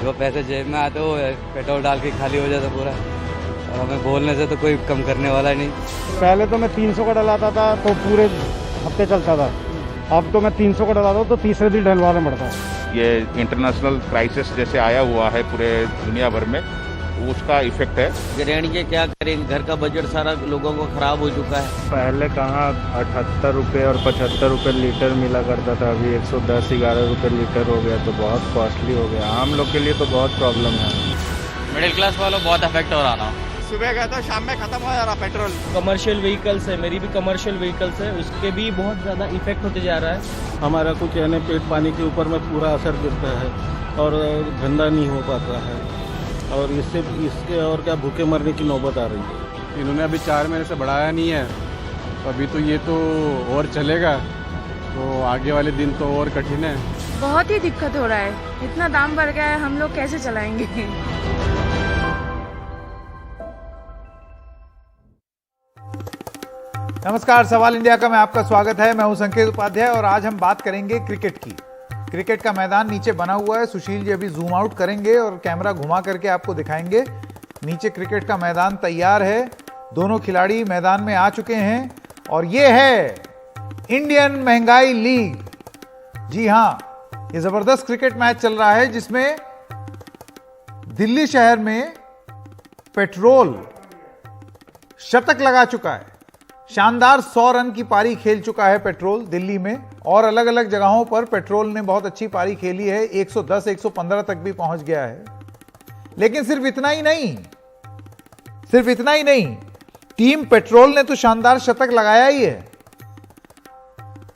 देखो पैसे जेब में आते हो, पेट्रोल डाल के खाली हो जाता पूरा, और हमें बोलने से तो कोई कम करने वाला नहीं। पहले तो मैं 300 का डलाता था तो पूरे हफ्ते चलता था, अब तो मैं 300 का डलाता हूँ तो तीसरे दिन डलवाना पड़ता है। ये इंटरनेशनल क्राइसिस जैसे आया हुआ है पूरे दुनिया भर में, उसका इफेक्ट है। गृहिणी के क्या करेंगे, घर का बजट सारा लोगों को खराब हो चुका है। पहले कहाँ 78 रुपये और 75 रुपये लीटर मिला करता था, अभी 110-11 रुपये लीटर हो गया, तो बहुत कॉस्टली हो गया। आम लोग के लिए तो बहुत प्रॉब्लम है। मिडिल क्लास वालों बहुत अफेक्ट हो रहा ना। सुबह गया तो शाम में खत्म हो जा रहा पेट्रोल। कमर्शियल व्हीकल्स है, मेरी भी कमर्शियल व्हीकल्स है, उसके भी बहुत ज़्यादा इफेक्ट होते जा रहा है। हमारा कुछ यानी पेट पानी के ऊपर में पूरा असर गिरता है और धंधा नहीं हो पाता है, और इसके और क्या भूखे मरने की नौबत आ रही है। इन्होंने अभी 4 महीने से बढ़ाया नहीं है, अभी तो ये तो और चलेगा, तो आगे वाले दिन तो और कठिन है। बहुत ही दिक्कत हो रहा है, इतना दाम बढ़ गया है, हम लोग कैसे चलाएंगे। नमस्कार, सवाल इंडिया का में आपका स्वागत है। मैं हूं संकेत उपाध्याय और आज हम बात करेंगे क्रिकेट की। क्रिकेट का मैदान नीचे बना हुआ है, सुशील जी अभी जूम आउट करेंगे और कैमरा घुमा करके आपको दिखाएंगे। नीचे क्रिकेट का मैदान तैयार है, दोनों खिलाड़ी मैदान में आ चुके हैं और ये है इंडियन महंगाई लीग। जी हां, ये जबरदस्त क्रिकेट मैच चल रहा है जिसमें दिल्ली शहर में पेट्रोल शतक लगा चुका है। शानदार 100 रन की पारी खेल चुका है पेट्रोल दिल्ली में, और अलग अलग जगहों पर पेट्रोल ने बहुत अच्छी पारी खेली है, 110-115 तक भी पहुंच गया है। लेकिन सिर्फ इतना ही नहीं, टीम पेट्रोल ने तो शानदार शतक लगाया ही है।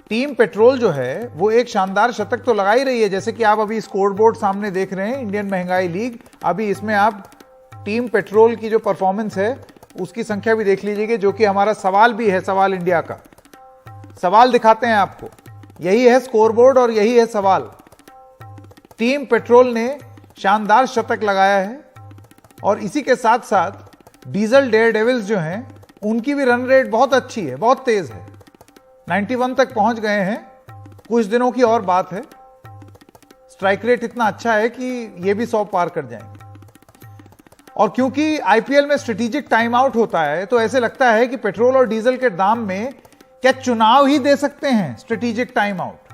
टीम पेट्रोल जो है वो एक शानदार शतक तो लगा ही रही है। जैसे कि आप अभी स्कोरबोर्ड सामने देख रहे हैं, इंडियन महंगाई लीग। अभी इसमें आप टीम पेट्रोल की जो परफॉर्मेंस है उसकी संख्या भी देख लीजिएगा, जो कि हमारा सवाल भी है, सवाल इंडिया का। सवाल दिखाते हैं आपको, यही है स्कोरबोर्ड और यही है सवाल। टीम पेट्रोल ने शानदार शतक लगाया है और इसी के साथ साथ डीजल डेयरडेविल्स जो हैं उनकी भी रन रेट बहुत अच्छी है, बहुत तेज है, 91 तक पहुंच गए हैं। कुछ दिनों की और बात है, स्ट्राइक रेट इतना अच्छा है कि ये भी 100 पार कर जाएंगे। और क्योंकि आईपीएल में स्ट्रेटेजिक टाइम आउट होता है तो ऐसे लगता है कि पेट्रोल और डीजल के दाम में क्या चुनाव ही दे सकते हैं स्ट्रेटेजिक टाइम आउट,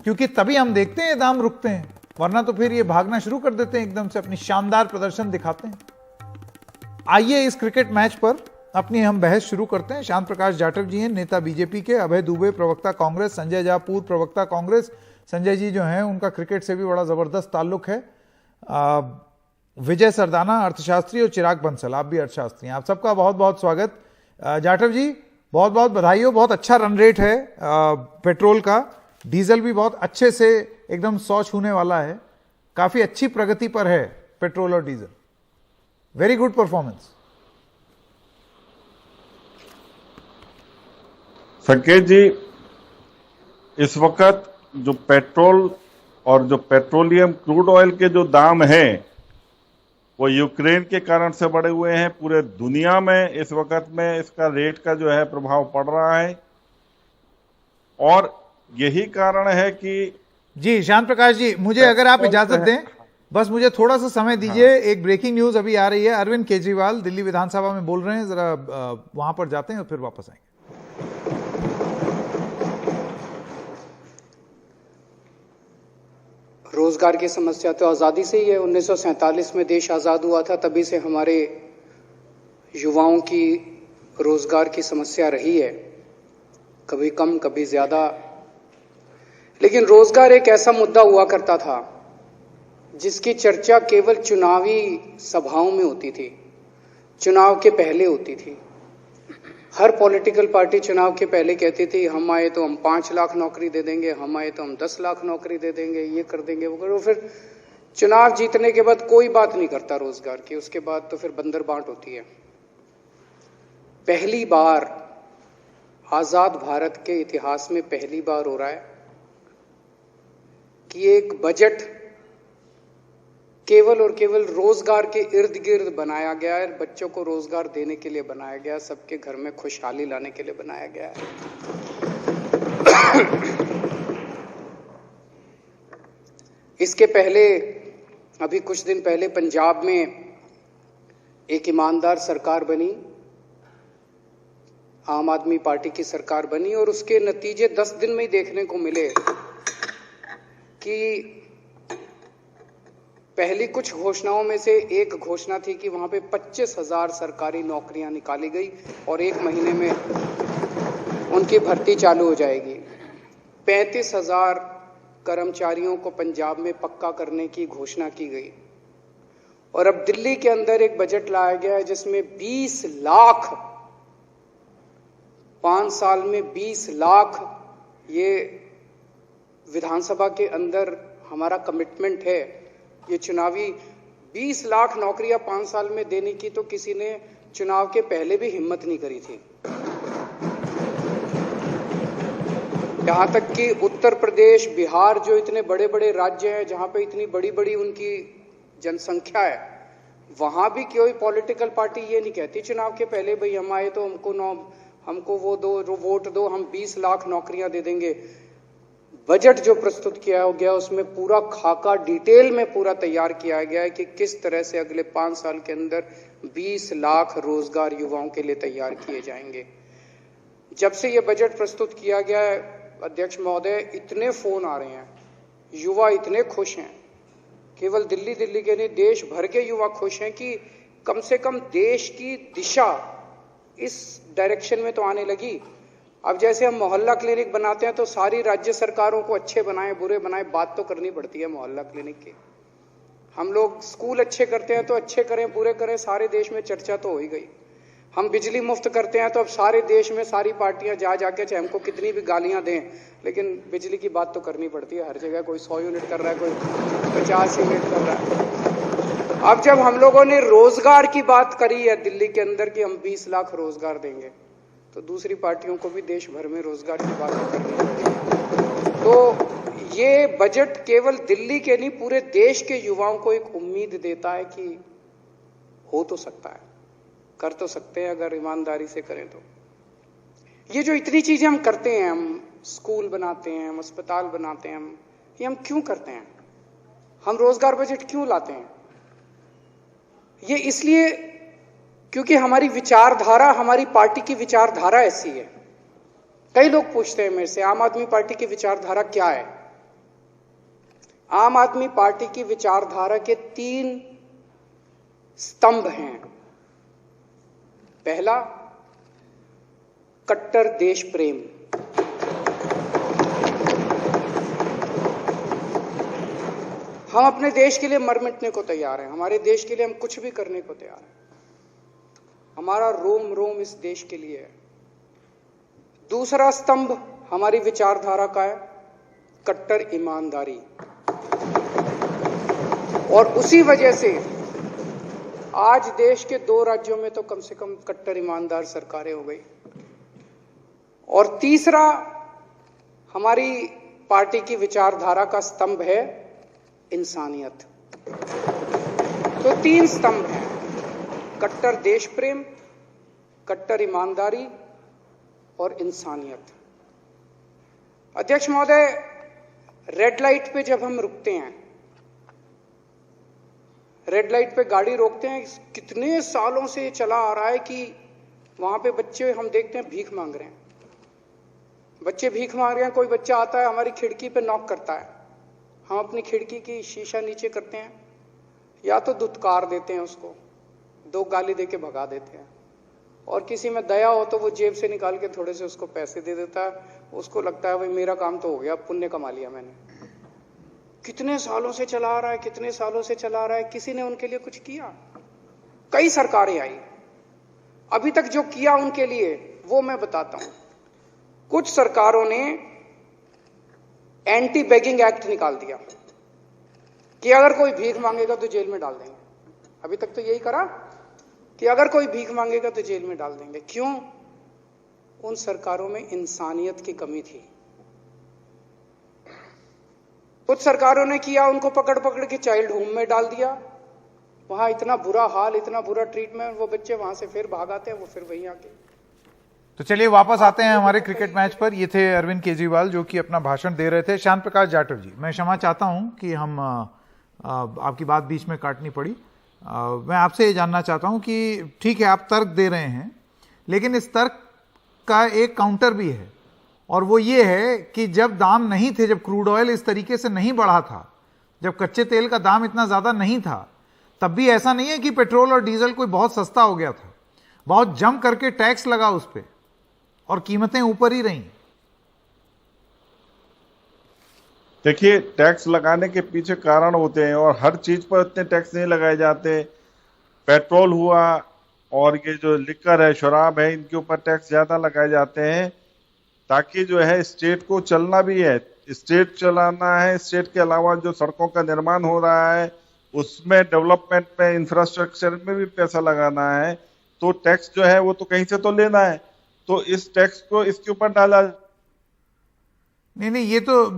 क्योंकि तभी हम देखते हैं दाम रुकते हैं, वरना तो फिर ये भागना शुरू कर देते हैं, एकदम से अपनी शानदार प्रदर्शन दिखाते हैं। आइए इस क्रिकेट मैच पर अपनी हम बहस शुरू करते हैं। श्याम प्रकाश जाटव जी हैं, नेता बीजेपी के, अभय दुबे प्रवक्ता कांग्रेस, संजय झा पूर्व प्रवक्ता कांग्रेस। संजय जी जो हैं उनका क्रिकेट से भी बड़ा जबरदस्त ताल्लुक है। विजय सरदाना अर्थशास्त्री और चिराग बंसल, आप भी अर्थशास्त्री हैं। आप सबका बहुत बहुत स्वागत। जाटव जी बहुत बहुत बधाई हो, बहुत अच्छा रन रेट है पेट्रोल का, डीजल भी बहुत अच्छे से एकदम 100 छूने वाला है, काफी अच्छी प्रगति पर है पेट्रोल और डीजल। Very good performance. संकेत जी, इस वक्त जो पेट्रोल और जो पेट्रोलियम क्रूड ऑयल के जो दाम हैं वो यूक्रेन के कारण से बढ़े हुए हैं। पूरे दुनिया में इस वक्त में इसका रेट का जो है प्रभाव पड़ रहा है, और यही कारण है कि जी श्याम प्रकाश जी, मुझे अगर आप इजाजत दें, बस मुझे थोड़ा सा समय दीजिए। एक ब्रेकिंग न्यूज अभी आ रही है। अरविंद केजरीवाल दिल्ली विधानसभा में बोल रहे हैं, जरा वहां पर जाते हैं और फिर वापस आएंगे। रोजगार की समस्या तो आज़ादी से ही है। 1947 में देश आज़ाद हुआ था, तभी से हमारे युवाओं की रोजगार की समस्या रही है, कभी कम कभी ज़्यादा। लेकिन रोजगार एक ऐसा मुद्दा हुआ करता था जिसकी चर्चा केवल चुनावी सभाओं में होती थी, चुनाव के पहले होती थी। हर पॉलिटिकल पार्टी चुनाव के पहले कहती थी हम आए तो हम 5 लाख नौकरी दे देंगे, हम आए तो हम 10 लाख नौकरी दे देंगे, ये कर देंगे वो करो। फिर चुनाव जीतने के बाद कोई बात नहीं करता रोजगार की, उसके बाद तो फिर बंदर बांट होती है। पहली बार आजाद भारत के इतिहास में पहली बार हो रहा है कि एक बजट केवल और केवल रोजगार के इर्द गिर्द बनाया गया है, बच्चों को रोजगार देने के लिए बनाया गया, सबके घर में खुशहाली लाने के लिए बनाया गया है। इसके पहले अभी कुछ दिन पहले पंजाब में एक ईमानदार सरकार बनी, आम आदमी पार्टी की सरकार बनी और उसके नतीजे 10 दिन में ही देखने को मिले कि पहली कुछ घोषणाओं में से एक घोषणा थी कि वहां पे 25,000 सरकारी नौकरियां निकाली गई और 1 महीने में उनकी भर्ती चालू हो जाएगी। 35,000 कर्मचारियों को पंजाब में पक्का करने की घोषणा की गई और अब दिल्ली के अंदर एक बजट लाया गया है जिसमें 20 लाख 5 साल में 20 लाख ये विधानसभा के अंदर हमारा कमिटमेंट है। ये चुनावी 20 लाख नौकरियां 5 साल में देने की तो किसी ने चुनाव के पहले भी हिम्मत नहीं करी थी। यहां तक कि उत्तर प्रदेश, बिहार जो इतने बड़े बड़े राज्य हैं जहां पे इतनी बड़ी बड़ी उनकी जनसंख्या है, वहां भी कोई पॉलिटिकल पार्टी ये नहीं कहती चुनाव के पहले भाई हम आए तो हमको वो दो, वोट दो, हम 20 लाख नौकरियां दे देंगे। बजट जो प्रस्तुत किया गया उसमें पूरा खाका डिटेल में पूरा तैयार किया गया है कि किस तरह से अगले 5 साल के अंदर 20 लाख रोजगार युवाओं के लिए तैयार किए जाएंगे। जब से ये बजट प्रस्तुत किया गया है अध्यक्ष महोदय, इतने फोन आ रहे हैं, युवा इतने खुश हैं, केवल दिल्ली के नहीं देश भर के युवा खुश हैं कि कम से कम देश की दिशा इस डायरेक्शन में तो आने लगी। अब जैसे हम मोहल्ला क्लिनिक बनाते हैं तो सारी राज्य सरकारों को अच्छे बनाए बुरे बनाए बात तो करनी पड़ती है मोहल्ला क्लिनिक की। हम लोग स्कूल अच्छे करते हैं तो अच्छे करें बुरे करें, सारे देश में चर्चा तो हो ही गई। हम बिजली मुफ्त करते हैं तो अब सारे देश में सारी पार्टियां जा जाके चाहे हमको कितनी भी गालियां दें, लेकिन बिजली की बात तो करनी पड़ती है हर जगह। कोई 100 यूनिट कर रहा है, कोई 50 यूनिट कर रहा है। अब जब हम लोगों ने रोजगार की बात करी है दिल्ली के अंदर कि हम 20 लाख रोजगार देंगे, तो दूसरी पार्टियों को भी देश भर में रोजगार की बात करनी पड़ेगी। तो ये बजट केवल दिल्ली के नहीं पूरे देश के युवाओं को एक उम्मीद देता है कि हो तो सकता है, कर तो सकते हैं अगर ईमानदारी से करें तो। ये जो इतनी चीजें हम करते हैं, हम स्कूल बनाते हैं, हम अस्पताल बनाते हैं, ये हम क्यों करते हैं? हम रोजगार बजट क्यों लाते हैं? ये इसलिए क्योंकि हमारी विचारधारा, हमारी पार्टी की विचारधारा ऐसी है। कई लोग पूछते हैं मेरे से आम आदमी पार्टी की विचारधारा क्या है? आम आदमी पार्टी की विचारधारा के 3 स्तंभ हैं। पहला, कट्टर देश प्रेम। हम अपने देश के लिए मर मिटने को तैयार हैं, हमारे देश के लिए हम कुछ भी करने को तैयार हैं। हमारा रोम रोम इस देश के लिए है। दूसरा स्तंभ हमारी विचारधारा का है कट्टर ईमानदारी, और उसी वजह से आज देश के 2 राज्यों में तो कम से कम कट्टर ईमानदार सरकारें हो गई। और तीसरा हमारी पार्टी की विचारधारा का स्तंभ है इंसानियत। तो 3 स्तंभ हैं, कट्टर देश प्रेम, कट्टर ईमानदारी और इंसानियत। अध्यक्ष महोदय, रेड लाइट पे जब हम रुकते हैं, रेड लाइट पे गाड़ी रोकते हैं, कितने सालों से चला आ रहा है कि वहां पे बच्चे हम देखते हैं भीख मांग रहे हैं, बच्चे भीख मांग रहे हैं। कोई बच्चा आता है हमारी खिड़की पे नॉक करता है, हम अपनी खिड़की की शीशा नीचे करते हैं, या तो दुत्कार देते हैं उसको, 2 गाली देके भगा देते हैं, और किसी में दया हो तो वो जेब से निकाल के थोड़े से उसको पैसे दे देता है। उसको लगता है भाई मेरा काम तो हो गया, पुण्य कमा लिया मैंने। कितने सालों से चला आ रहा है, कितने सालों से चला आ रहा है, किसी ने उनके लिए कुछ किया? कई सरकारें आई, अभी तक जो किया उनके लिए वो मैं बताता हूं। कुछ सरकारों ने एंटी बेगिंग एक्ट निकाल दिया कि अगर कोई भीख मांगेगा तो जेल में डाल देंगे। अभी तक तो यही करा कि अगर कोई भीख मांगेगा तो जेल में डाल देंगे। क्यों? उन सरकारों में इंसानियत की कमी थी। कुछ सरकारों ने किया, उनको पकड़ पकड़ के चाइल्ड होम में डाल दिया, वहां इतना बुरा हाल, इतना बुरा ट्रीटमेंट, वो बच्चे वहां से फिर भाग आते हैं, वो फिर वहीं आके। तो चलिए वापस आते हैं हमारे क्रिकेट मैच पर। ये थे अरविंद केजरीवाल जो कि अपना भाषण दे रहे थे। श्याम प्रकाश जाटव जी, मैं क्षमा चाहता हूं कि हम आपकी बात बीच में काटनी पड़ी। मैं आपसे ये जानना चाहता हूं कि ठीक है आप तर्क दे रहे हैं, लेकिन इस तर्क का एक काउंटर भी है, और वो ये है कि जब दाम नहीं थे, जब क्रूड ऑयल इस तरीके से नहीं बढ़ा था, जब कच्चे तेल का दाम इतना ज़्यादा नहीं था, तब भी ऐसा नहीं है कि पेट्रोल और डीजल कोई बहुत सस्ता हो गया था। बहुत जम करके टैक्स लगा उस पर और कीमतें ऊपर ही रहीं। देखिए, टैक्स लगाने के पीछे कारण होते हैं और हर चीज पर इतने टैक्स नहीं लगाए जाते। पेट्रोल हुआ और ये जो लिकर है, शराब है, इनके ऊपर टैक्स ज्यादा लगाए जाते हैं ताकि जो है स्टेट को चलना भी है, स्टेट चलाना है। स्टेट के अलावा जो सड़कों का निर्माण हो रहा है उसमें डेवलपमेंट में, इंफ्रास्ट्रक्चर में भी पैसा लगाना है, तो टैक्स जो है वो तो कहीं से तो लेना है, तो इस टैक्स को इसके ऊपर डाला। नहीं, ये तो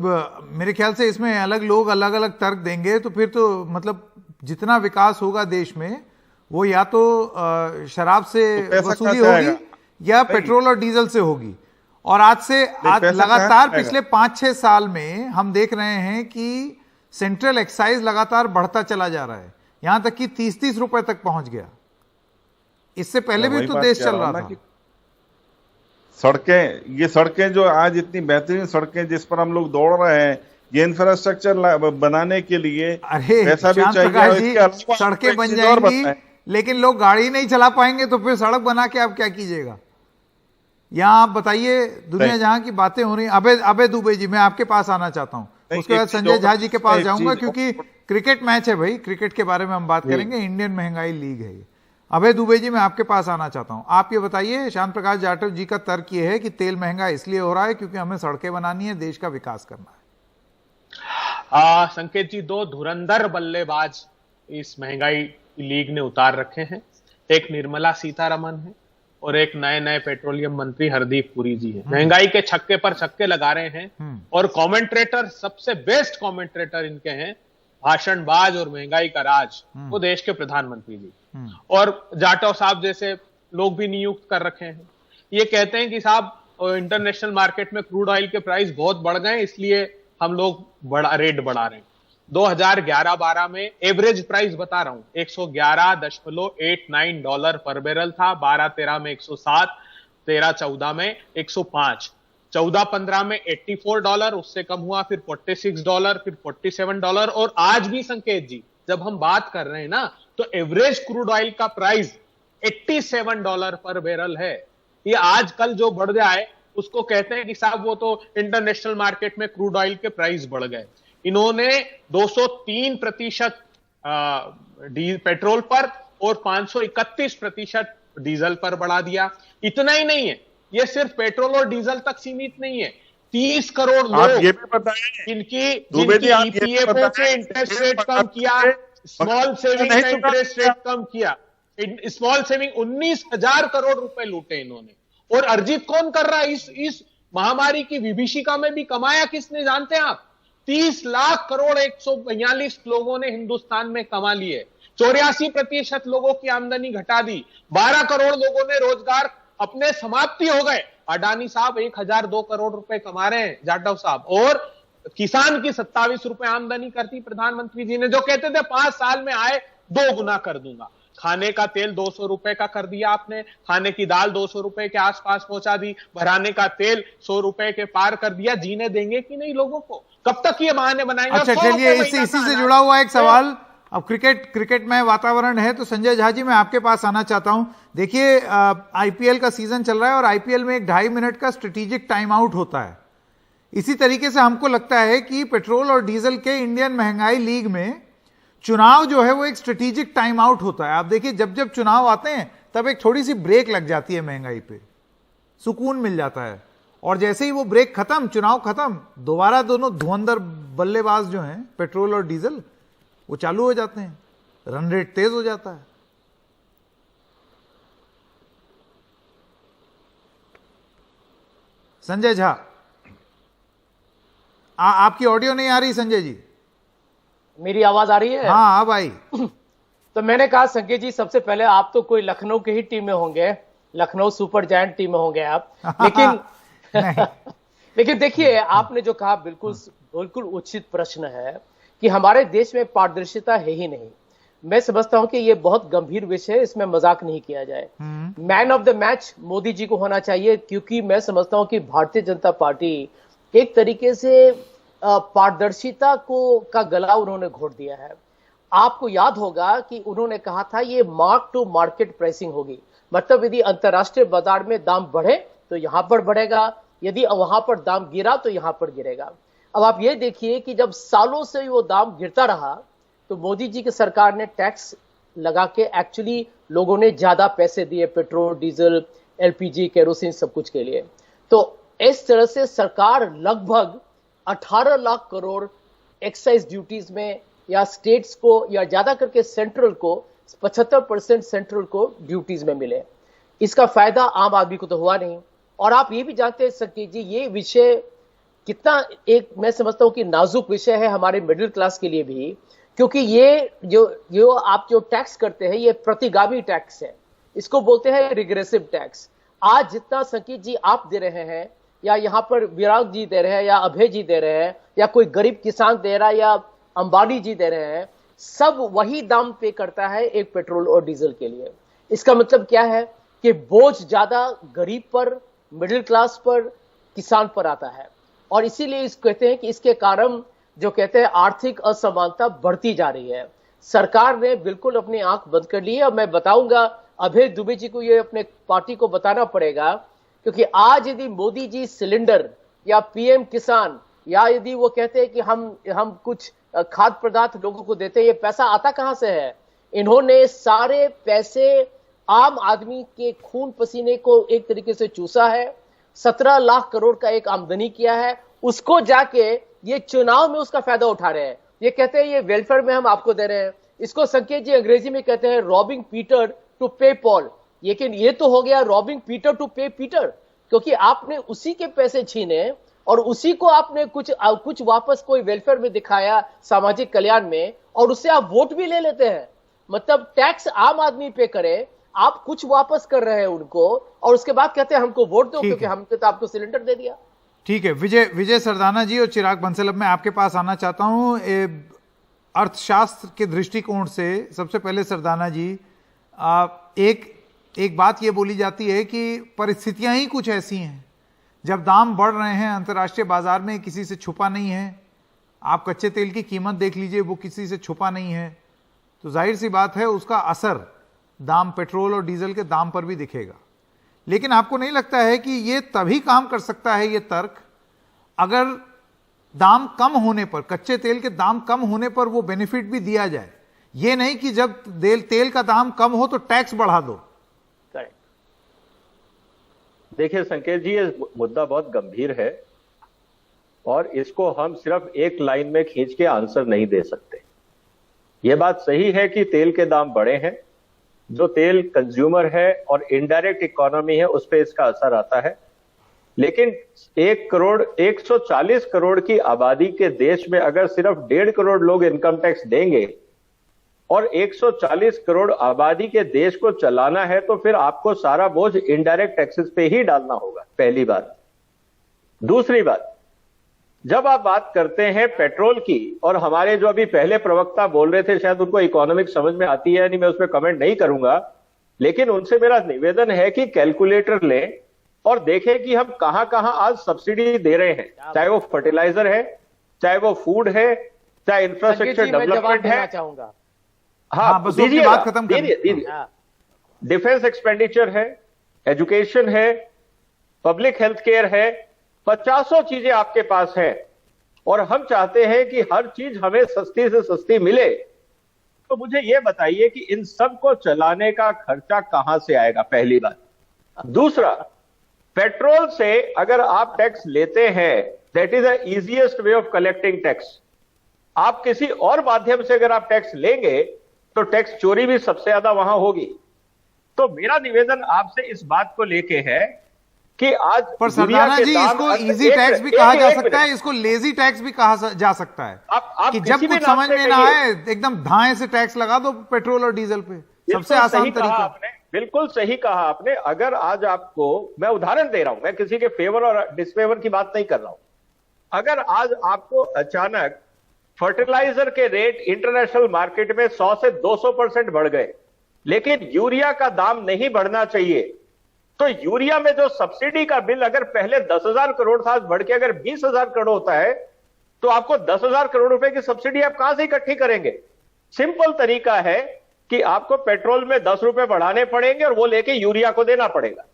मेरे ख्याल से इसमें अलग लोग अलग अलग तर्क देंगे, तो फिर तो मतलब जितना विकास होगा देश में वो या तो शराब से तो वसूली होगी या पेट्रोल और डीजल से होगी। और आज लगातार पिछले 5-6 साल में हम देख रहे हैं कि सेंट्रल एक्साइज लगातार बढ़ता चला जा रहा है, यहां तक कि 30-30 रुपए तक पहुंच गया। इससे पहले भी तो देश चल रहा था। ये सड़कें जो आज इतनी बेहतरीन सड़कें जिस पर हम लोग दौड़ रहे हैं, ये इंफ्रास्ट्रक्चर बनाने के लिए पैसा भी चाहिए। सड़कें बन जाएंगी लेकिन लोग गाड़ी नहीं चला पाएंगे, तो फिर सड़क बना के आप क्या कीजिएगा? यहाँ आप बताइए, दुनिया जहां की बातें हो रही। अबे दुबे जी, मैं आपके पास आना चाहता हूं, उसके बाद संजय झा जी के पास जाऊंगा, क्योंकि क्रिकेट मैच है भाई, क्रिकेट के बारे में हम बात करेंगे। इंडियन महंगाई लीग है ये। अभय दुबे जी, मैं आपके पास आना चाहता हूं। आप ये बताइए, श्याम प्रकाश जाटव जी का तर्क ये है कि तेल महंगा इसलिए हो रहा है क्योंकि हमें सड़कें बनानी है, देश का विकास करना है। संकेत जी, दो धुरंधर बल्लेबाज इस महंगाई लीग ने उतार रखे हैं। एक निर्मला सीतारमन है और एक नए पेट्रोलियम मंत्री हरदीप पुरी जी है। महंगाई के छक्के पर छक्के लगा रहे हैं और कमेंटरेटर, सबसे बेस्ट कमेंटरेटर इनके हैं, भाषणबाज और महंगाई का राज, वो देश के प्रधानमंत्री जी और जाटव साहब जैसे लोग भी नियुक्त कर रखे हैं। ये कहते हैं कि साहब इंटरनेशनल मार्केट में क्रूड ऑयल के प्राइस बहुत बढ़ गए, इसलिए हम लोग रेट बढ़ा रहे हैं। 2011-12 में एवरेज प्राइस बता रहा हूं, $111.89 पर बैरल था। 12-13 में 107, 13-14 में 105, 14-15 में $84, उससे कम हुआ, फिर $46, फिर $47, और आज भी संकेत जी जब हम बात कर रहे हैं ना, तो एवरेज क्रूड ऑयल का प्राइस $87 पर बैरल है। ये आजकल जो बढ़ जाए उसको कहते हैं कि साहब वो तो इंटरनेशनल मार्केट में क्रूड ऑयल के प्राइस बढ़ गए। इन्होंने 203% पेट्रोल पर और 531% डीजल पर बढ़ा दिया। इतना ही नहीं है, ये सिर्फ पेट्रोल और डीजल तक सीमित नहीं है। 30 करोड़ लोग, ये भी बताएं जिनकी ईपीएफओ से इंटरेस्ट रेट कम किया, स्मॉल सेविंग का इंटरेस्ट रेट कम किया, स्मॉल सेविंग 19,000 करोड़ रुपए लूटे इन्होंने। और अर्जित कौन कर रहा है? इस महामारी की विभीषिका में भी कमाया किसने जानते हैं आप? 30 लाख करोड़ 142 लोगों ने हिंदुस्तान में कमा लिए। 84% लोगों की आमदनी घटा दी। 12 करोड़ लोगों ने रोजगार अपने समाप्ति हो गए। अडानी साहब 1002 करोड़ रुपए कमा रहे हैं, जाटव साहब, और किसान की 27 रुपए आमदनी करती प्रधानमंत्री जी ने, जो कहते थे 5 साल में आए 2 गुना कर दूंगा। खाने का तेल 200 रुपए का कर दिया आपने, खाने की दाल 200 रुपए के आसपास पहुंचा दी, भराने का तेल 100 रुपए के पार कर दिया। जीने देंगे कि नहीं लोगों को? कब तक ये बहाने बनाएंगे? अच्छा, चलिए इसी से जुड़ा हुआ एक सवाल। अब क्रिकेट में वातावरण है, तो संजय झा जी मैं आपके पास आना चाहता हूं। देखिए, आईपीएल का सीजन चल रहा है और आईपीएल में एक 2.5 मिनट का स्ट्रेटेजिक टाइम आउट होता है। इसी तरीके से हमको लगता है कि पेट्रोल और डीजल के इंडियन महंगाई लीग में चुनाव जो है वो एक स्ट्रेटेजिक टाइम आउट होता है। आप देखिए, जब जब चुनाव आते हैं तब एक थोड़ी सी ब्रेक लग जाती है महंगाई पे, सुकून मिल जाता है, और जैसे ही वो ब्रेक खत्म, चुनाव खत्म, दोबारा दोनों धुरंधर बल्लेबाज जो हैं पेट्रोल और डीजल, वो चालू हो जाते हैं, रन रेट तेज हो जाता है। संजय झा, आपकी ऑडियो नहीं आ रही संजय जी। मेरी आवाज आ रही है? हाँ, अब आई। तो मैंने कहा संकेत जी, सबसे पहले आप तो कोई लखनऊ के ही टीम में होंगे, लखनऊ सुपर जायंट टीम में होंगे आप, लेकिन देखिए, आपने जो कहा बिल्कुल उचित प्रश्न है कि हमारे देश में पारदर्शिता है ही नहीं। मैं समझता हूं कि ये बहुत गंभीर विषय है, इसमें मजाक नहीं किया जाए। Man of the match Modi ji को होना चाहिए, क्योंकि मैं समझता हूं कि भारतीय जनता पार्टी एक तरीके से पारदर्शिता का गला उन्होंने घोट दिया है। आपको याद होगा कि उन्होंने कहा था ये मार्क टू मार्केट प्राइसिंग होगी, मतलब यदि अंतर्राष्ट्रीय बाजार में दाम बढ़े तो यहां पर बढ़ेगा, यदि वहां पर दाम गिरा तो यहां पर गिरेगा। अब आप ये देखिए कि जब सालों से वो दाम गिरता रहा तो मोदी जी की सरकार ने टैक्स लगा के एक्चुअली लोगों ने ज्यादा पैसे दिए पेट्रोल, डीजल, एलपीजी, केरोसिन सब कुछ के लिए। तो इस तरह से सरकार लगभग 18 लाख करोड़ एक्साइज ड्यूटीज में या स्टेट्स को या ज्यादा करके सेंट्रल को 75% सेंट्रल को ड्यूटीज में मिले। इसका फायदा आम आदमी को तो हुआ नहीं। और आप ये भी जानते हैं संकेत जी, ये विषय कितना एक मैं समझता हूं कि नाजुक विषय है हमारे मिडिल क्लास के लिए भी, क्योंकि ये जो आप जो टैक्स करते हैं ये प्रतिगामी टैक्स है, इसको बोलते हैं रिग्रेसिव टैक्स। आज जितना संकेत जी आप दे रहे हैं या यहाँ पर विराग जी दे रहे हैं या अभय जी दे रहे हैं या कोई गरीब किसान दे रहा है या अंबानी जी दे रहे हैं, सब वही दाम पे करता है एक पेट्रोल और डीजल के लिए। इसका मतलब क्या है कि बोझ ज्यादा गरीब पर, मिडिल क्लास पर, किसान पर आता है। और इसीलिए इस कहते हैं कि इसके कारण जो कहते हैं आर्थिक असमानता बढ़ती जा रही है। सरकार ने बिल्कुल अपनी आंख बंद कर ली है। और मैं बताऊंगा अभय दुबे जी को, ये अपने पार्टी को बताना पड़ेगा, क्योंकि आज यदि मोदी जी सिलेंडर या पीएम किसान या यदि वो कहते हैं कि हम कुछ खाद्य पदार्थ लोगों को देते हैं, ये पैसा आता कहां से है? इन्होंने सारे पैसे आम आदमी के खून पसीने को एक तरीके से चूसा है। 17 लाख करोड़ का एक आमदनी किया है, उसको जाके ये चुनाव में उसका फायदा उठा रहे हैं। ये कहते हैं ये वेलफेयर में हम आपको दे रहे हैं। इसको संकेत जी अंग्रेजी में कहते हैं रॉबिंग पीटर टू पे पॉल। लेकिन ये तो हो गया रॉबिंग पीटर टू पे पीटर, क्योंकि आपने उसी के पैसे छीने और उसी को आपने कुछ वापस कोई वेलफेयर में दिखाया, सामाजिक कल्याण में, और उससे आप वोट भी ले लेते हैं। मतलब टैक्स आम आदमी पे करे, आप कुछ वापस कर रहे हैं उनको, और उसके बाद कहते हैं हमको वोट दो क्योंकि हमने तो आपको सिलेंडर दे दिया। ठीक है, विजय सरदाना जी और चिराग बंसल, अब मैं आपके पास आना चाहता हूं अर्थशास्त्र के दृष्टिकोण से। सबसे पहले सरदाना जी, एक बात ये बोली जाती है कि परिस्थितियां ही कुछ ऐसी हैं, जब दाम बढ़ रहे हैं अंतर्राष्ट्रीय बाजार में, किसी से छुपा नहीं है। आप कच्चे तेल की कीमत देख लीजिए, वो किसी से छुपा नहीं है, तो जाहिर सी बात है उसका असर दाम पेट्रोल और डीजल के दाम पर भी दिखेगा। लेकिन आपको नहीं लगता है कि ये तभी काम कर सकता है ये तर्क, अगर दाम कम होने पर, कच्चे तेल के दाम कम होने पर वो बेनिफिट भी दिया जाए? ये नहीं कि जब तेल का दाम कम हो तो टैक्स बढ़ा दो। देखिए संकेत जी, ये मुद्दा बहुत गंभीर है और इसको हम सिर्फ एक लाइन में खींच के आंसर नहीं दे सकते। ये बात सही है कि तेल के दाम बढ़े हैं, जो तेल कंज्यूमर है और इनडायरेक्ट इकोनॉमी है उस पर इसका असर आता है। लेकिन 140 करोड़ की आबादी के देश में अगर सिर्फ 1.5 करोड़ लोग इनकम टैक्स देंगे और 140 करोड़ आबादी के देश को चलाना है, तो फिर आपको सारा बोझ इनडायरेक्ट टैक्सेस पे ही डालना होगा, पहली बात। दूसरी बात, जब आप बात करते हैं पेट्रोल की, और हमारे जो अभी पहले प्रवक्ता बोल रहे थे, शायद उनको इकोनॉमिक्स समझ में आती है नहीं, मैं उस पर कमेंट नहीं करूंगा, लेकिन उनसे मेरा निवेदन है कि कैलकुलेटर लें और देखें कि हम कहां कहां आज सब्सिडी दे रहे हैं, चाहे वो फर्टिलाइजर है, चाहे वो फूड है, चाहे इंफ्रास्ट्रक्चर डेवलपमेंट है। हाँ, बस बात खत्म दीजिए। डिफेंस एक्सपेंडिचर है, एजुकेशन है, पब्लिक हेल्थ केयर है, 50 चीजें आपके पास है, और हम चाहते हैं कि हर चीज हमें सस्ती से सस्ती मिले। तो मुझे यह बताइए कि इन सब को चलाने का खर्चा कहां से आएगा, पहली बात। दूसरा, पेट्रोल से अगर आप टैक्स लेते हैं, that is the easiest way of collecting tax. आप किसी और माध्यम से अगर आप टैक्स लेंगे तो टैक्स चोरी भी सबसे ज्यादा वहां होगी। तो मेरा निवेदन आपसे इस बात को लेके है कि आज पर सरदाना जी, इसको इजी टैक्स भी कहा जा सकता है, इसको लेजी टैक्स भी कहा जा सकता है। कि जब कुछ समझ में ना आए एकदम धाए से टैक्स लगा दो पेट्रोल और डीजल पे, सबसे आसान तरीका। बिल्कुल सही कहा आपने। अगर आज आपको, मैं उदाहरण दे रहा हूं, मैं किसी के फेवर और डिसफेवर की बात नहीं कर रहा हूं। अगर आज आपको अचानक फर्टिलाइजर के रेट इंटरनेशनल मार्केट में 100 से 200% बढ़ गए, लेकिन यूरिया का दाम नहीं बढ़ना चाहिए। तो यूरिया में जो सब्सिडी का बिल अगर पहले 10,000 करोड़ था, बढ़ के अगर 20,000 करोड़ होता है, तो आपको 10,000 करोड़ रुपए की सब्सिडी आप कहां से इकट्ठी करेंगे? सिंपल तरीका है कि आपको पेट्रोल में 10 रुपए बढ़ाने पड़ेंगे और वो लेके यूरिया को देना पड़ेगा।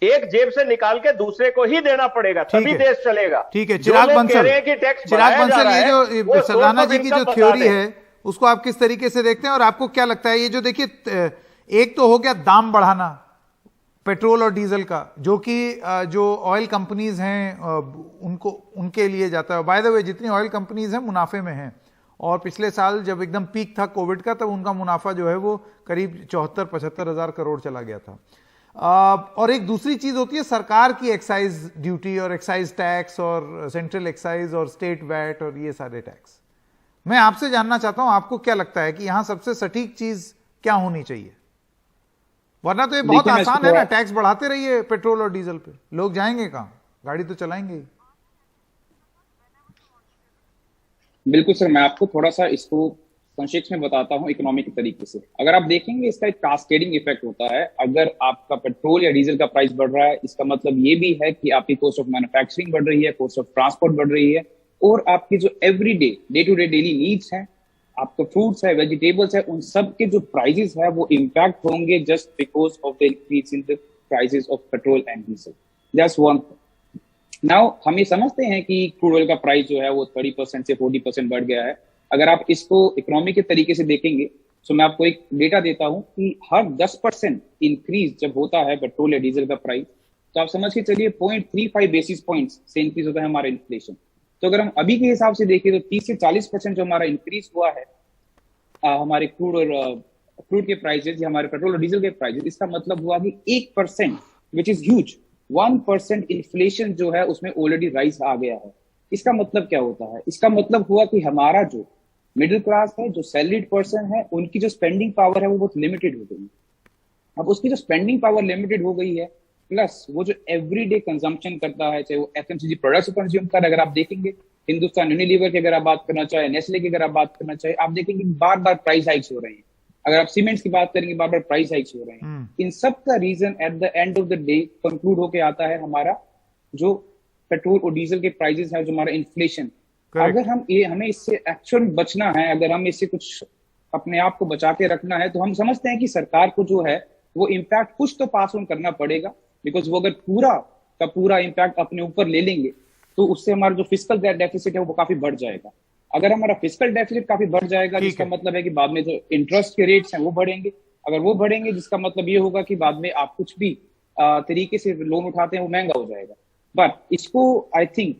एक जेब से निकाल के दूसरे को ही देना पड़ेगा, तभी देश चलेगा। ठीक है, चिराग बंसल, ये जो सरदाना जी की जो थ्योरी है उसको आप किस तरीके से देखते हैं और आपको क्या लगता है? ये जो देखिए, एक तो हो गया दाम बढ़ाना पेट्रोल और डीजल का, जो कि जो ऑयल कंपनीज हैं उनके लिए जाता है। बाय द वे, जितनी ऑयल कंपनीज हैं मुनाफे में हैं, और पिछले साल जब एकदम पीक था कोविड का, तब उनका मुनाफा जो है वो करीब 74-75 हजार करोड़ चला गया था। और एक दूसरी चीज होती है सरकार की एक्साइज ड्यूटी और एक्साइज टैक्स और सेंट्रल एक्साइज और स्टेट वैट और ये सारे टैक्स। मैं आपसे जानना चाहता हूं, आपको क्या लगता है कि यहां सबसे सटीक चीज क्या होनी चाहिए? वरना तो ये बहुत आसान है ना, टैक्स बढ़ाते रहिए पेट्रोल और डीजल पे, लोग जाएंगे कहां? गाड़ी तो चलाएंगे ही। बिल्कुल सर, मैं आपको थोड़ा सा इसको संक्षेप में बताता हूं इकोनॉमिक तरीके से। अगर आप देखेंगे इसका एक कास्केडिंग इफेक्ट होता है। अगर आपका पेट्रोल या डीजल का प्राइस बढ़ रहा है, इसका मतलब ये भी है कि आपकी कॉस्ट ऑफ मैन्युफैक्चरिंग बढ़ रही है, कॉस्ट ऑफ ट्रांसपोर्ट बढ़ रही है, और आपकी जो everyday day to day daily needs हैं, आपका फ्रूट्स है, वेजिटेबल्स है, उन सब के जो प्राइजेस है वो इम्पैक्ट होंगे just because of the increase in the prices of petrol and diesel. Just one. Now हम ये समझते हैं कि क्रूड ऑयल का प्राइस जो है वो 30% से 40% बढ़ गया है। अगर आप इसको इकोनॉमी के तरीके से देखेंगे तो मैं आपको एक डेटा देता हूं कि हर 10% इंक्रीज जब होता है पेट्रोल या डीजल का प्राइस, तो आप समझ के चलिए 0.35 बेसिस पॉइंट्स से इंक्रीज होता है हमारा इन्फ्लेशन। तो अगर हम अभी के हिसाब से देखें तो 30 से 40% जो हमारा इंक्रीज हुआ है हमारे क्रूड के प्राइसेस या हमारे पेट्रोल और डीजल के प्राइसेस, इसका मतलब हुआ कि 1% विच इज ह्यूज, 1% इन्फ्लेशन जो है उसमें ऑलरेडी राइज आ गया है। इसका मतलब क्या होता है? इसका मतलब हुआ कि हमारा जो मिडिल क्लास है, जो सैलरीड पर्सन है, उनकी जो स्पेंडिंग पावर है वो बहुत लिमिटेड हो गई है। अब उसकी जो स्पेंडिंग पावर लिमिटेड हो गई है, प्लस वो जो एवरीडे कंजम्पशन करता है, चाहे वो एफएमसीजी प्रोडक्ट्स कंज्यूम कर, अगर आप देखेंगे हिंदुस्तान यूनिलीवर की अगर आप बात करना चाहे, नेस्ले की अगर आप बात करना चाहे, आप देखेंगे बार बार प्राइस हाइक्स हो रहे हैं। अगर आप सीमेंट्स की बात करेंगे, बार बार प्राइस हाइक्स हो रहे हैं। इन सब का reason at the end of the day conclude होके आता है हमारा जो पेट्रोल और डीजल के प्राइसेस है, जो हमारा इन्फ्लेशन। अगर हमें इससे एक्चुअल बचना है, अगर हम इससे कुछ अपने आप को बचा के रखना है, तो हम समझते हैं कि सरकार को जो है वो इम्पैक्ट कुछ तो पास ऑन करना पड़ेगा, बिकॉज वो अगर पूरा का पूरा इम्पैक्ट अपने ऊपर ले लेंगे तो उससे हमारा जो फिस्कल डेफिसिट है वो काफी बढ़ जाएगा। अगर हमारा फिस्कल डेफिसिट काफी बढ़ जाएगा, जिसका मतलब है कि बाद में जो इंटरेस्ट के रेट्स हैं वो बढ़ेंगे। अगर वो बढ़ेंगे, जिसका मतलब ये होगा कि बाद में आप कुछ भी तरीके से लोन उठाते हैं वो महंगा हो जाएगा। बट इसको आई थिंक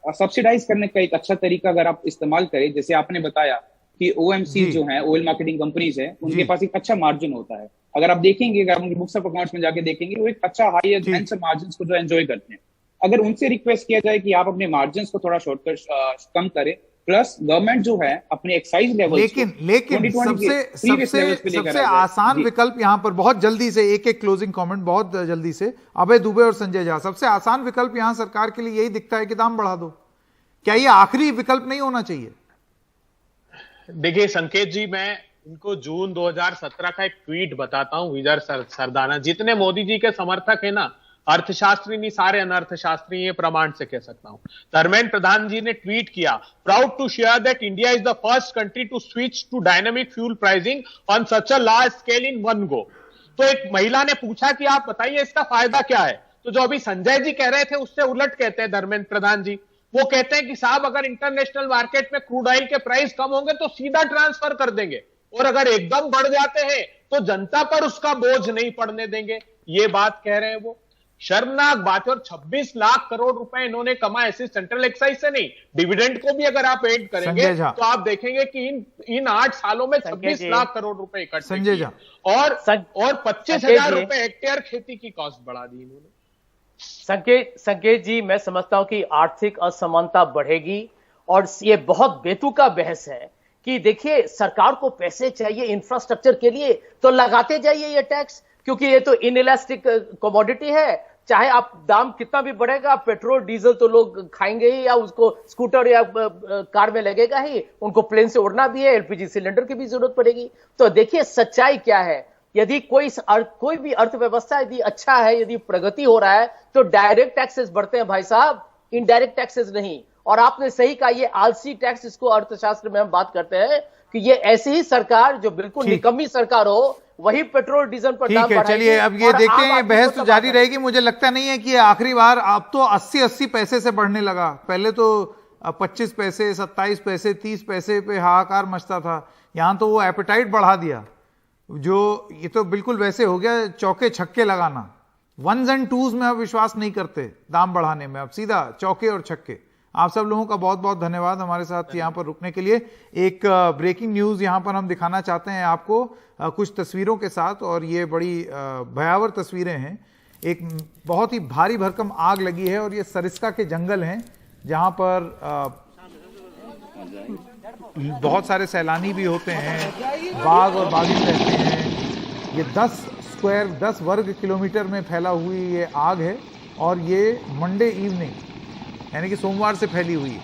सब्सिडाइज करने का एक अच्छा तरीका अगर आप इस्तेमाल करें, जैसे आपने बताया कि ओएमसी जो है, ऑयल मार्केटिंग कंपनीज है, उनके पास एक अच्छा मार्जिन होता है। अगर आप देखेंगे, अगर आप उनकी बुक्स ऑफ अकाउंट्स में जाके देखेंगे, वो एक अच्छा हायर हैंडसम मार्जिन को जो एंजॉय करते हैं। अगर उनसे रिक्वेस्ट किया जाए कि आप अपने मार्जिन को थोड़ा कम करें, प्लस गवर्नमेंट जो है अपने एक्साइज लेवल, लेकिन सबसे आसान विकल्प यहाँ पर बहुत जल्दी से एक क्लोजिंग कमेंट बहुत जल्दी से, अभय दुबे और संजय झा, सबसे आसान विकल्प यहाँ सरकार के लिए यही दिखता है कि दाम बढ़ा दो। क्या ये आखिरी विकल्प नहीं होना चाहिए? देखिए संकेत जी, मैं इनको जून 2017 का एक ट्वीट बताता हूं विजय सरदाना। जितने मोदी जी के समर्थक है ना, अर्थशास्त्री नहीं, सारे अनर्थशास्त्री, ये प्रमाण से कह सकता हूं। धर्मेंद्र प्रधान जी ने ट्वीट किया, proud to share that India is the first country to switch to dynamic fuel pricing on such a large scale in one go. तो एक महिला ने पूछा कि आप बताइए इसका फायदा क्या है, तो जो अभी संजय जी कह रहे थे उससे उलट कहते हैं धर्मेंद्र प्रधान जी। वो कहते हैं कि साहब अगर इंटरनेशनल मार्केट में क्रूड ऑयल के प्राइस कम होंगे तो सीधा ट्रांसफर कर देंगे, और अगर एकदम बढ़ जाते हैं तो जनता पर उसका बोझ नहीं पड़ने देंगे। ये बात कह रहे हैं वो। शर्मनाक बात है। और 26 लाख करोड़ रुपए इन्होंने कमाए, सिर्फ सेंट्रल एक्साइज से नहीं, डिविडेंड को भी अगर आप ऐड करेंगे तो आप देखेंगे कि इन 8 सालों में 26 लाख करोड़ रुपए इकट्ठे किए, और 25,000 रुपए हेक्टेयर खेती की कॉस्ट बढ़ा दी इन्होंने। संकेत जी, मैं समझता हूं कि आर्थिक असमानता बढ़ेगी, और ये बहुत बेतुका बहस है कि देखिए सरकार को पैसे चाहिए इंफ्रास्ट्रक्चर के लिए तो लगाते जाइए ये टैक्स, क्योंकि ये तो इनइलास्टिक कमोडिटी है, चाहे आप दाम कितना भी बढ़ेगा, पेट्रोल डीजल तो लोग खाएंगे ही, या उसको स्कूटर या कार में लगेगा ही, उनको प्लेन से उड़ना भी है, एलपीजी सिलेंडर की भी जरूरत पड़ेगी। तो देखिए सच्चाई क्या है, यदि कोई भी अर्थव्यवस्था यदि अच्छा है, यदि प्रगति हो रहा है, तो डायरेक्ट टैक्सेस बढ़ते हैं भाई साहब, इनडायरेक्ट टैक्सेस नहीं। और आपने सही कहा, ये आलसी टैक्स, इसको अर्थशास्त्र में हम बात करते हैं कि ये ऐसी ही सरकार जो बिल्कुल निकम्मी सरकार हो, वही पेट्रोल डीजल पर दाम बढ़ाएगी। चलिए अब ये देखते हैं, बहस तो जारी रहेगी। मुझे लगता नहीं है कि ये आखिरी बार, अब तो 80-80 पैसे से बढ़ने लगा। पहले तो 25 पैसे, 27 पैसे, 30 पैसे पे हाहाकार मचता था। यहां तो वो एपेटाइट बढ़ा दिया, जो ये तो बिल्कुल वैसे हो गया चौके छक्के लगाना। 1s and 2s में अब विश्वास नहीं करते दाम बढ़ाने में, अब सीधा चौके और छक्के। आप सब लोगों का बहुत बहुत धन्यवाद हमारे साथ यहाँ पर रुकने के लिए। एक ब्रेकिंग न्यूज यहाँ पर हम दिखाना चाहते हैं आपको कुछ तस्वीरों के साथ, और ये बड़ी भयावह तस्वीरें हैं। एक बहुत ही भारी भरकम आग लगी है और ये सरिस्का के जंगल हैं, जहाँ पर बहुत सारे सैलानी भी होते हैं, बाघ और बाघिन रहते हैं। ये 10 वर्ग किलोमीटर में फैला हुई ये आग है, और ये मंडे इवनिंग यानी कि सोमवार से फैली हुई है।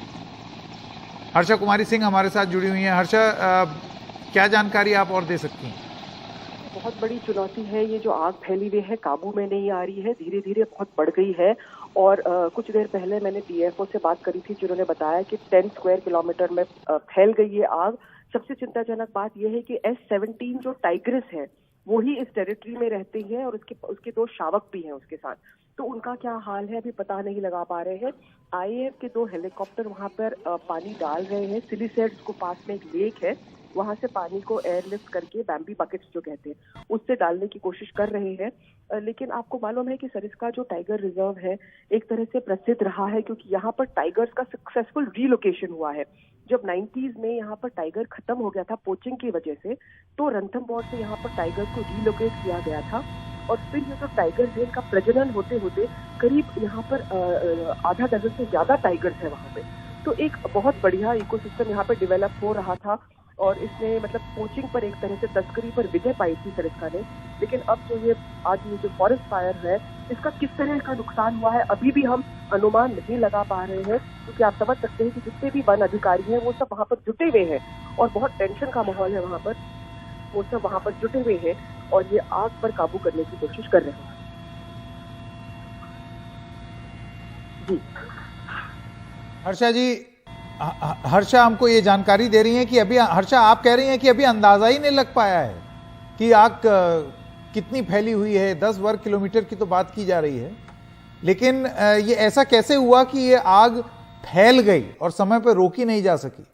हर्षा कुमारी सिंह हमारे साथ जुड़ी हुई हैं। हर्षा, क्या जानकारी आप और दे सकती हैं? बहुत बड़ी चुनौती है ये जो आग फैली हुई है, काबू में नहीं आ रही है, धीरे धीरे बहुत बढ़ गई है। और कुछ देर पहले मैंने पीएफओ से बात करी थी, जिन्होंने बताया कि 10 स्क्वायर किलोमीटर में फैल गई ये आग। सबसे चिंताजनक बात यह है कि S-17 जो टाइग्रिस है वो ही इस टेरिटरी में रहते हैं, और उसके 2 शावक भी हैं उसके साथ। तो उनका क्या हाल है अभी पता नहीं लगा पा रहे हैं। IAF के 2 हेलीकॉप्टर वहां पर पानी डाल रहे हैं। सिलीसेड्स को पास में एक लेक है, वहां से पानी को एयरलिफ्ट करके बैम्बी बकेट्स जो कहते हैं उससे डालने की कोशिश कर रहे हैं। लेकिन आपको मालूम है कि सरिस्का जो टाइगर रिजर्व है एक तरह से प्रसिद्ध रहा है, क्योंकि यहाँ पर टाइगर्स का सक्सेसफुल रीलोकेशन हुआ है। जब 90s में यहाँ पर टाइगर खत्म हो गया था पोचिंग की वजह से, तो रणथंभौर से यहाँ पर टाइगर को रीलोकेट किया गया था, और फिर ये जो टाइगर है इनका प्रजनन होते होते करीब यहाँ पर आधा डजन से ज्यादा टाइगर्स है वहाँ पे। तो एक बहुत बढ़िया इकोसिस्टम यहाँ पे डेवलप हो रहा था, और इसने मतलब पोचिंग पर एक तरह से तस्करी पर विजय पाई थी सरिस्का ने। लेकिन अब जो ये आज ये जो फॉरेस्ट फायर है, इसका किस तरह का नुकसान हुआ है अभी भी हम अनुमान नहीं लगा पा रहे हैं, क्योंकि आप समझ सकते हैं कि जितने भी वन अधिकारी हैं वो सब वहाँ पर जुटे हुए हैं, और बहुत टेंशन का माहौल है वहाँ पर। वो सब वहाँ पर जुटे हुए हैं और ये आग पर काबू करने की कोशिश कर रहे हैं। जी हर्षा जी, हर्षा हमको ये जानकारी दे रही हैं कि अभी, हर्षा आप कह रही हैं कि अभी अंदाजा ही नहीं लग पाया है कि आग कितनी फैली हुई है। 10 वर्ग किलोमीटर की तो बात की जा रही है, लेकिन ये ऐसा कैसे हुआ कि ये आग फैल गई और समय पर रोकी नहीं जा सकी?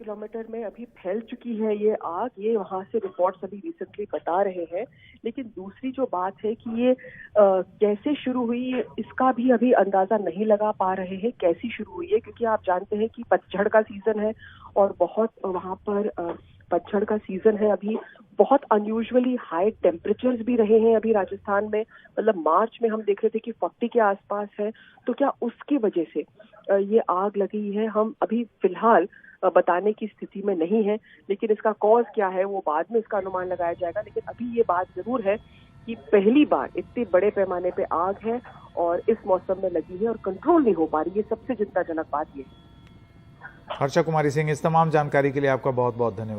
किलोमीटर में अभी फैल चुकी है ये आग, ये वहां से रिपोर्ट्स अभी रिसेंटली बता रहे हैं। लेकिन दूसरी जो बात है कि ये कैसे शुरू हुई इसका भी अभी अंदाजा नहीं लगा पा रहे हैं कैसी शुरू हुई है, क्योंकि आप जानते हैं कि पतझड़ का सीजन है और बहुत वहां पर पतझड़ का सीजन है अभी। बहुत अनयूजुअली हाई टेम्परेचर्स भी रहे हैं अभी राजस्थान में, मतलब मार्च में हम देख रहे थे कि 40 के आसपास है। तो क्या उसकी वजह से ये आग लगी है, हम अभी फिलहाल बताने की स्थिति में नहीं है। लेकिन इसका कॉज क्या है वो बाद में इसका अनुमान लगाया जाएगा। लेकिन अभी ये बात जरूर है कि पहली बार इतने बड़े पैमाने पे आग है और इस मौसम में लगी है और कंट्रोल नहीं हो पा रही है। सबसे चिंताजनक बात ये है। हर्षा कुमारी सिंह, इस तमाम जानकारी के लिए आपका बहुत बहुत धन्यवाद।